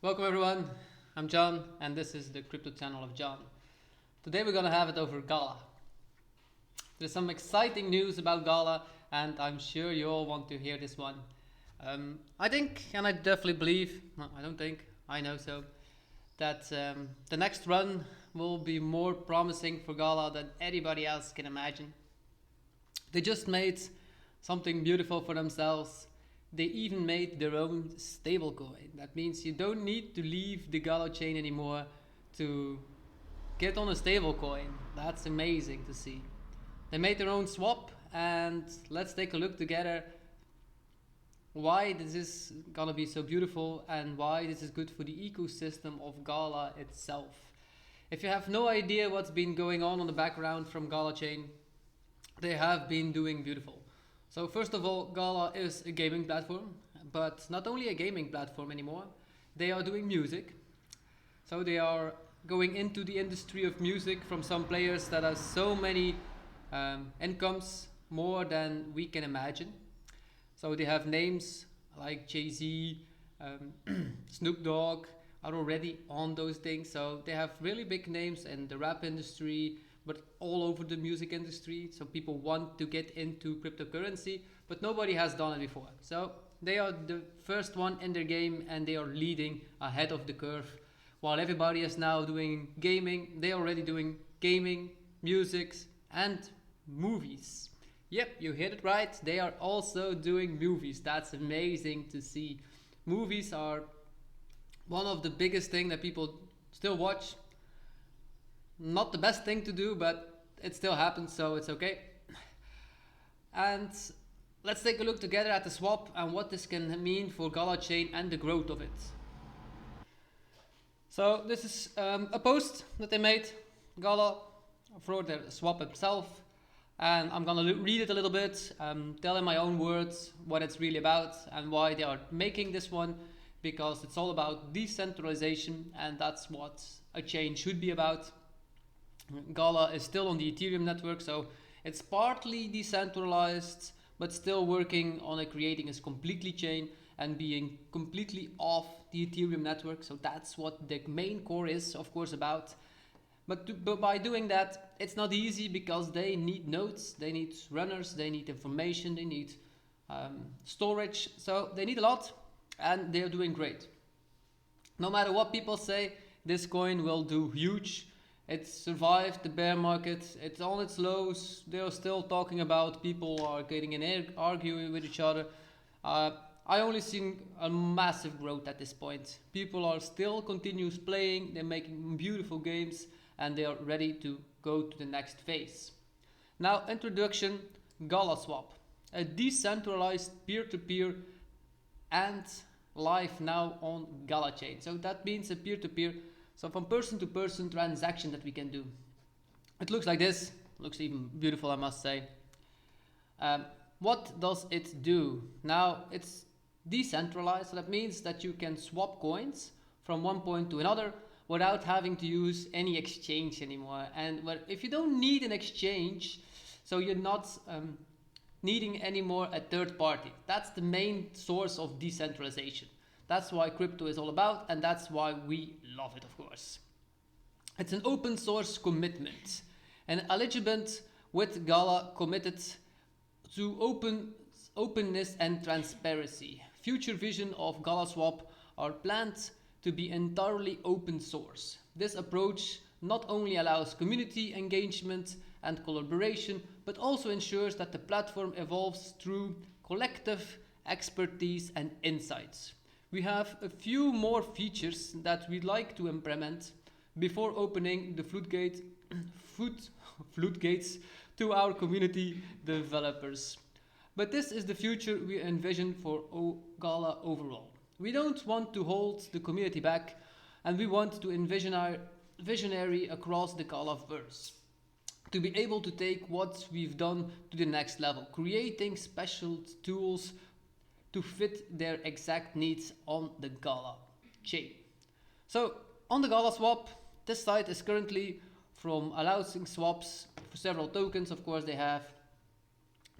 Welcome everyone, I'm John and this is the crypto channel of John. Today we're gonna have it over Gala. There's some exciting news about Gala and I'm sure you all want to hear this one. I think, and I definitely believe, no, I don't think, I know so, that the next run will be more promising for Gala than anybody else can imagine. They just made something beautiful for themselves. They even made their own stablecoin. That means you don't need to leave the Galachain anymore to get on a stablecoin. That's amazing to see. They made their own swap, and let's take a look together why this is gonna be so beautiful and why this is good for the ecosystem of Gala itself. If you have no idea what's been going on the background from Galachain, they have been doing beautiful. So first of all, Gala is a gaming platform, but not only a gaming platform anymore, they are doing music. So they are going into the industry of music from some players that have so many incomes, more than we can imagine. So they have names like Jay-Z, Snoop Dogg are already on those things. So they have really big names in the rap industry, but all over the music industry. So people want to get into cryptocurrency, but nobody has done it before. So they are the first one in their game and they are leading ahead of the curve. While everybody is now doing gaming, they are already doing gaming, music, and movies. Yep, you hit it right. They are also doing movies. That's amazing to see. Movies are one of the biggest things that people still watch. Not the best thing to do, but it still happens, so it's okay. And let's take a look together at the swap and what this can mean for Galachain and the growth of it. So this is a post that they made, Gala, for the swap itself. And I'm gonna read it a little bit, tell in my own words what it's really about and why they are making this one, because it's all about decentralization and that's what a chain should be about. Gala is still on the Etherium network, so it's partly decentralized, but still working on creating a completely chain and being completely off the Ethereum network. So that's what the main core is, of course, about. But by doing that, it's not easy because they need nodes, they need runners, they need information, they need storage. So they need a lot, and they're doing great. No matter what people say, this coin will do huge. It survived the bear market. It's on its lows. They're still talking about people are getting in arguing with each other. I only seen a massive growth at this point. People are still continuous playing. They're making beautiful games and they are ready to go to the next phase. Now, introduction: Galaswap, a decentralized peer-to-peer and live now on Galachain. So that means a peer-to-peer. So from person to person transaction that we can do. It looks like this. Looks even beautiful, I must say. What does it do? Now it's decentralized. So that means that you can swap coins from one point to another without having to use any exchange anymore. And if you don't need an exchange, so you're not needing anymore a third party. That's the main source of decentralization. That's why crypto is all about, and that's why we love it, of course. It's an open source commitment. And Eligibent with Gala committed to openness and transparency. Future vision of Galaswap are planned to be entirely open source. This approach not only allows community engagement and collaboration, but also ensures that the platform evolves through collective expertise and insights. We have a few more features that we'd like to implement before opening the floodgates to our community developers. But this is the future we envision for Gala overall. We don't want to hold the community back, and we want to envision our visionary across the Galaverse to be able to take what we've done to the next level, creating special tools to fit their exact needs on the Gala chain. So on the Gala swap, this site is currently from allowing swaps for several tokens. Of course, they have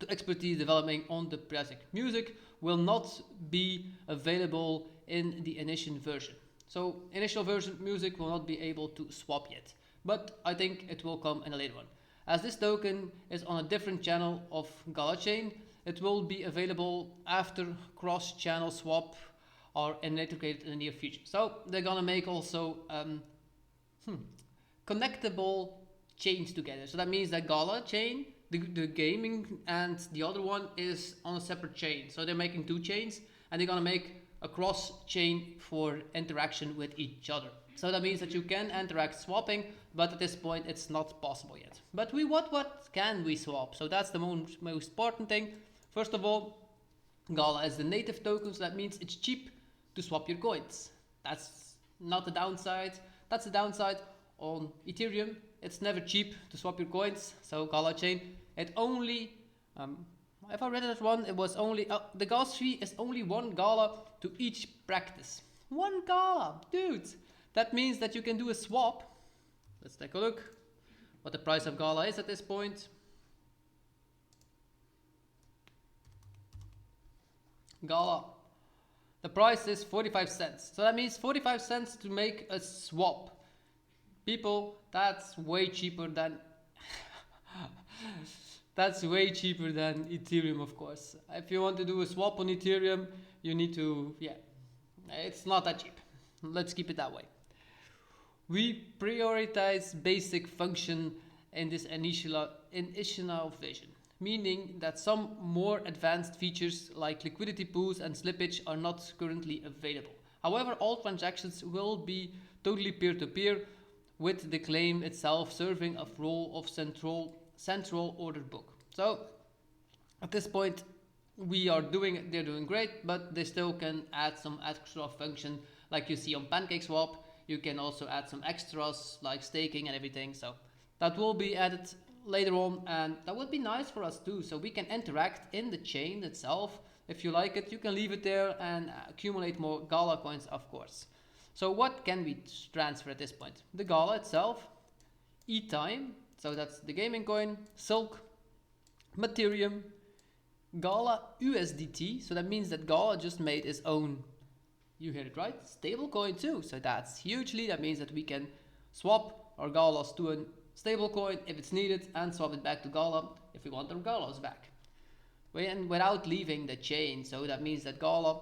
to expertise developing on the basic music will not be available in the initial version. So initial version music will not be able to swap yet, but I think it will come in a later one. As this token is on a different channel of Galachain, it will be available after cross-channel swap are integrated in the near future. So they're gonna make also connectable chains together. So that means that Galachain, the gaming, and the other one is on a separate chain. So they're making two chains, and they're gonna make a cross chain for interaction with each other. So that means that you can interact swapping, but at this point it's not possible yet. But what can we swap? So that's the most important thing. First of all, Gala is the native token, so that means it's cheap to swap your coins. That's not the downside. That's the downside on Ethereum. It's never cheap to swap your coins. So Galachain, it only, if I read it wrong, it was only, the gas fee is only 1 Gala to each practice. 1 Gala, dude. That means that you can do a swap. Let's take a look what the price of Gala is at this point. Gala, the price is 45 cents. So that means 45 cents to make a swap. People, that's way cheaper than that's way cheaper than Ethereum, of course. If you want to do a swap on Ethereum, you need to, yeah, it's not that cheap. Let's keep it that way. We prioritize basic function in this initial vision, meaning that some more advanced features like liquidity pools and slippage are not currently available. However, all transactions will be totally peer-to-peer, with the claim itself serving a role of central order book. So at this point they're doing great, but they still can add some extra function like you see on PancakeSwap. You can also add some extras like staking and everything. So that will be added later on, and that would be nice for us too. So we can interact in the chain itself. If you like it, you can leave it there and accumulate more Gala coins, of course. So what can we transfer at this point? The Gala itself, Etherium, so that's the gaming coin, Silk, Etherium, Gala USDT, so that means that Gala just made its own, you heard it right, stable coin too. So that's hugely, that means that we can swap our Galas to a stable coin if it's needed and swap it back to Gala if we want our Galas back. And without leaving the chain, so that means that Gala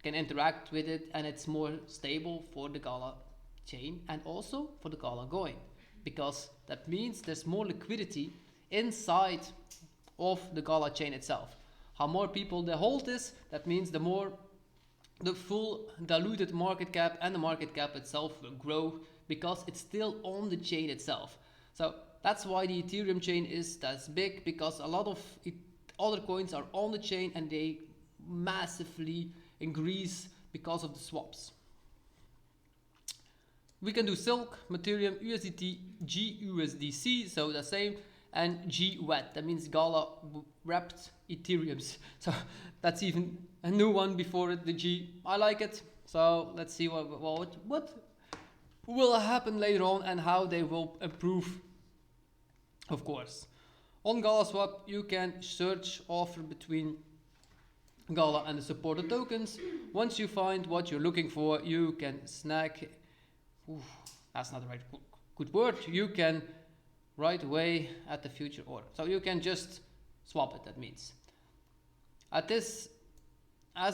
can interact with it and it's more stable for the Gala chain and also for the Gala coin, because that means there's more liquidity inside of the Gala chain itself. How more people they hold this, that means the more the full diluted market cap and the market cap itself will grow because it's still on the chain itself. So that's why the Ethereum chain is that big, because a lot of other coins are on the chain and they massively increase because of the swaps. We can do Silk, Etherium, USDT, GUSDC, so the same, and GWET, that means Gala wrapped Ethereums. So that's even a new one before it, the G. I like it. So let's see what will happen later on and how they will improve, of course. On Galaswap, you can search offer between Gala and the supported tokens. Once you find what you're looking for, you can snag. That's not the right good word. You can right away at the future order. So you can just swap it, that means. As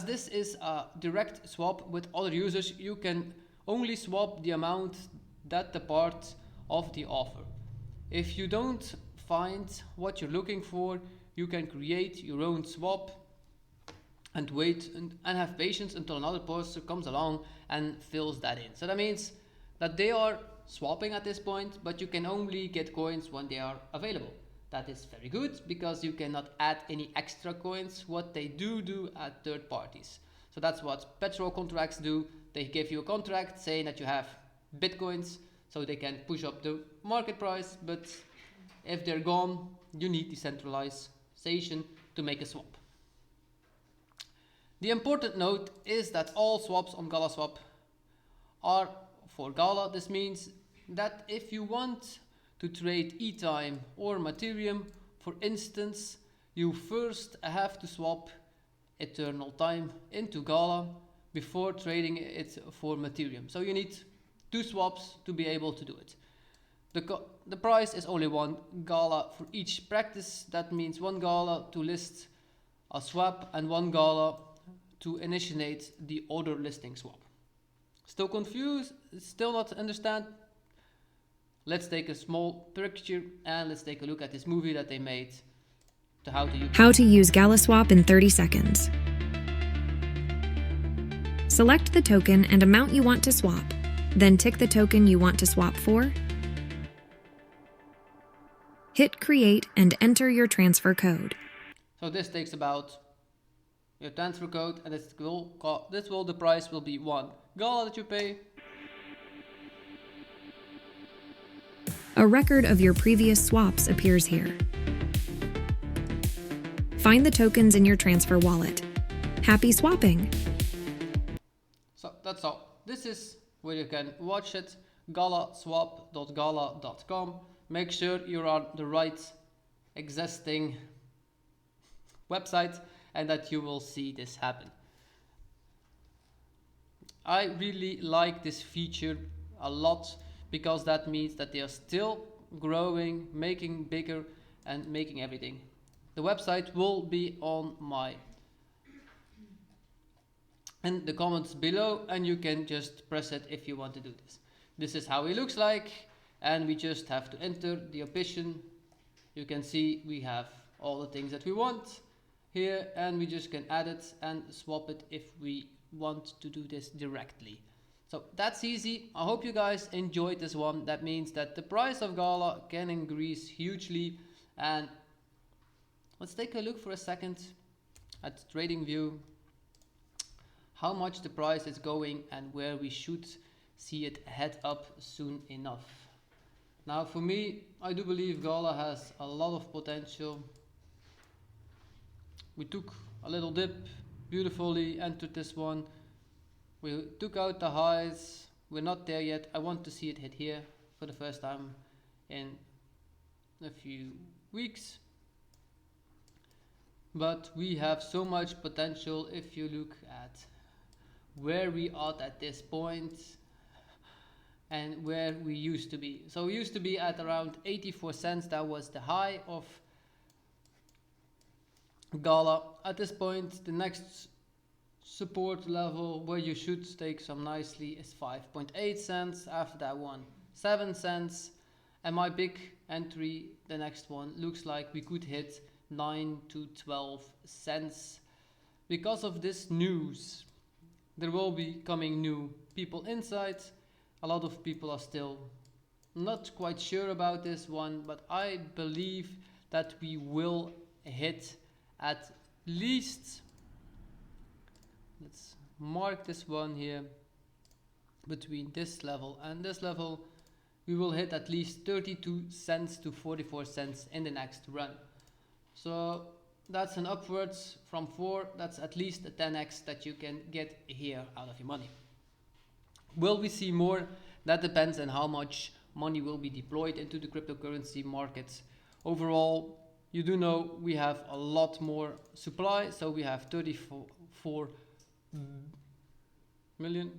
this is a direct swap with other users, you can only swap the amount that the part of the offer. If you don't find what you're looking for, you can create your own swap and wait and have patience until another person comes along and fills that in. So that means that they are swapping at this point, but you can only get coins when they are available. That is very good because you cannot add any extra coins, what they do at third parties. So that's what petrol contracts do. They give you a contract saying that you have bitcoins, so they can push up the market price, but if they're gone, you need decentralization to make a swap. The important note is that all swaps on Galaswap are for Gala. This means that if you want to trade Etherium or Etherium, for instance, you first have to swap Eternal Time into Gala, before trading it for Etherium. So you need 2 swaps to be able to do it. The price is only 1 Gala for each practice. That means 1 Gala to list a swap and 1 Gala to initiate the other listing swap. Still confused? Still not understand? Let's take a small picture and let's take a look at this movie that they made to how to use Galaswap in 30 seconds. Select the token and amount you want to swap. Then tick the token you want to swap for. Hit create and enter your transfer code. So this takes about your transfer code, and the price will be 1 Gala that you pay. A record of your previous swaps appears here. Find the tokens in your transfer wallet. Happy swapping! So that's all. This is where you can watch it, galaswap.gala.com. Make sure you're on the right existing website and that you will see this happen. I really like this feature a lot because that means that they are still growing, making bigger and making everything. The website will be in the comments below, and you can just press it if you want to do this. This is how it looks like, and we just have to enter the option. You can see we have all the things that we want here, and we just can add it and swap it if we want to do this directly. So that's easy. I hope you guys enjoyed this one. That means that the price of Gala can increase hugely, and let's take a look for a second at TradingView, how much the price is going and where we should see it head up soon enough. Now for me, I do believe Gala has a lot of potential. We took a little dip, beautifully entered this one. We took out the highs. We're not there yet. I want to see it hit here for the first time in a few weeks. But we have so much potential if you look at where we are at this point and where we used to be. So we used to be at around 84 cents. That was the high of Gala. At this point, the next support level where you should stake some nicely is 5.8 cents. After that one, 7 cents. And my big entry, the next one, looks like we could hit 9 to 12 cents. Because of this news, there will be coming new people inside. A lot of people are still not quite sure about this one, but I believe that we will hit at least, let's mark this one here, between this level and this level, we will hit at least 32 cents to 44 cents in the next run. So that's an upwards from 4, that's at least a 10x that you can get here out of your money. Will we see more? That depends on how much money will be deployed into the cryptocurrency markets. Overall, you do know we have a lot more supply, so we have 34 billion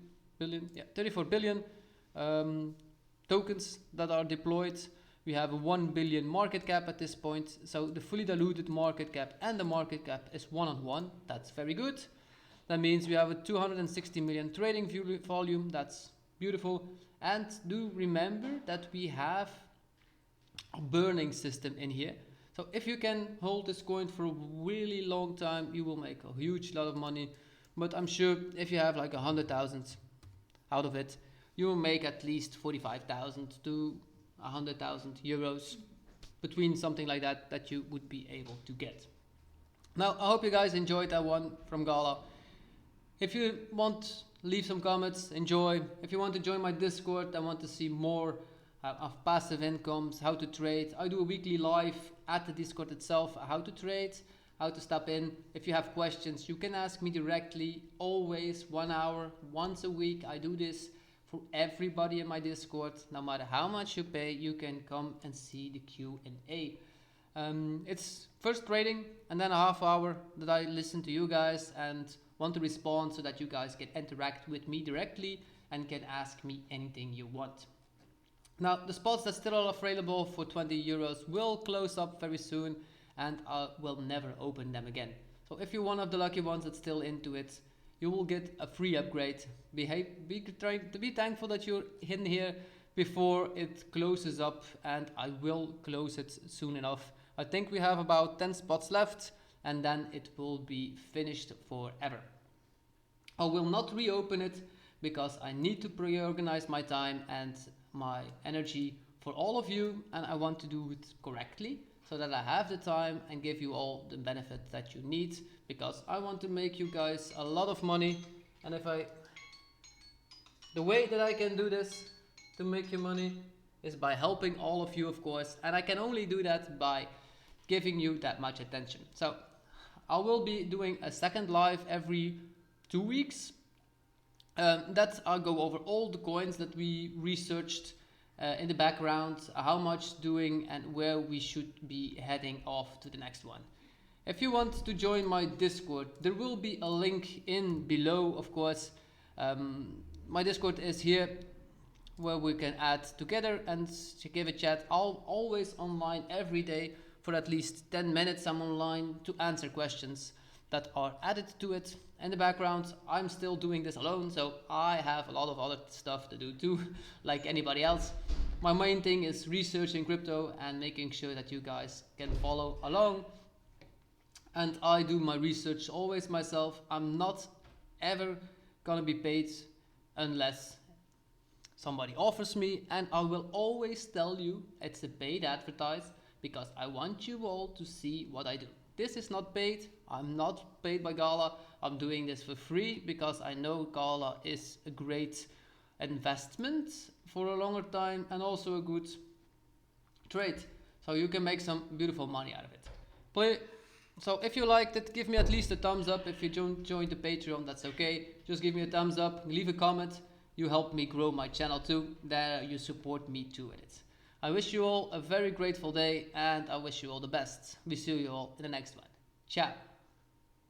tokens that are deployed. We have a 1 billion market cap at this point, so the fully diluted market cap and the market cap is 1-on-1. That's very good. That means we have a 260 million trading volume. That's beautiful. And do remember that we have a burning system in here. So if you can hold this coin for a really long time, you will make a huge lot of money. But I'm sure if you have like 100,000 out of it, you will make at least 45,000 to 100,000 euros, between something like that you would be able to get. Now I hope you guys enjoyed that one from Gala. If you want, leave some comments, enjoy. If you want to join my Discord, I want to see more of passive incomes, how to trade. I do a weekly live at the Discord itself, how to trade, how to step in. If you have questions, you can ask me directly, always 1 hour, once a week. I do this for everybody in my Discord. No matter how much you pay, you can come and see the Q&A. It's first trading and then a half hour that I listen to you guys, and want to respond so that you guys can interact with me directly and can ask me anything you want. Now, the spots that still are available for 20 euros will close up very soon, and I will never open them again. So if you're one of the lucky ones that's still into it, you will get a free upgrade. Be thankful that you're in here before it closes up, and I will close it soon enough. I think we have about 10 spots left, and then it will be finished forever. I will not reopen it because I need to pre-organize my time and my energy for all of you, and I want to do it correctly so that I have the time and give you all the benefit that you need, because I want to make you guys a lot of money. And the way that I can do this to make you money is by helping all of you, of course, and I can only do that by giving you that much attention. So I will be doing a second live every 2 weeks. That I'll go over all the coins that we researched in the background, how much doing, and where we should be heading off to the next one. If you want to join my Discord, there will be a link in below, of course. My Discord is here where we can add together and give a chat. I'm always online every day for at least 10 minutes. I'm online to answer questions that are added to it. In the background, I'm still doing this alone, so I have a lot of other stuff to do too, like anybody else. My main thing is researching crypto and making sure that you guys can follow along. And I do my research always myself. I'm not ever gonna be paid unless somebody offers me, and I will always tell you it's a paid advertise because I want you all to see what I do. This is not paid. I'm not paid by Gala. I'm doing this for free because I know Gala is a great investment for a longer time and also a good trade. So you can make some beautiful money out of it. So if you liked it, give me at least a thumbs up. If you don't join the Patreon, that's okay. Just give me a thumbs up, leave a comment. You help me grow my channel too. There you support me too in it. I wish you all a very grateful day, and I wish you all the best. We see you all in the next one. Ciao.